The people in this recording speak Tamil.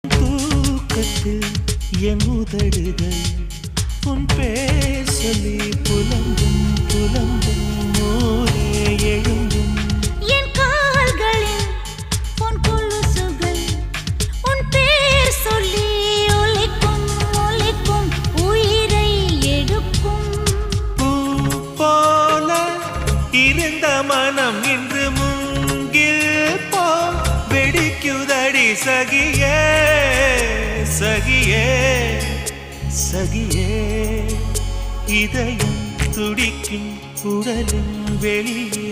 தூக்கத்தில் என் உதடுகள் உன் பேர் சொல்லி புலம்பும் புலம்பும் மூலே எழும்பும் என் கால்களில் உன் கொலுசுகள் உன் பேர் சொல்லி ஒலிக்கும் ஒலிக்கும் உயிரை எடுக்கும். பூ போல இருந்த மனம் இன்று மூங்கில் போ வெடிக்குதடி சகியே சகியே சகியே இதயம் துடிக்கும் உடலின் வெளியே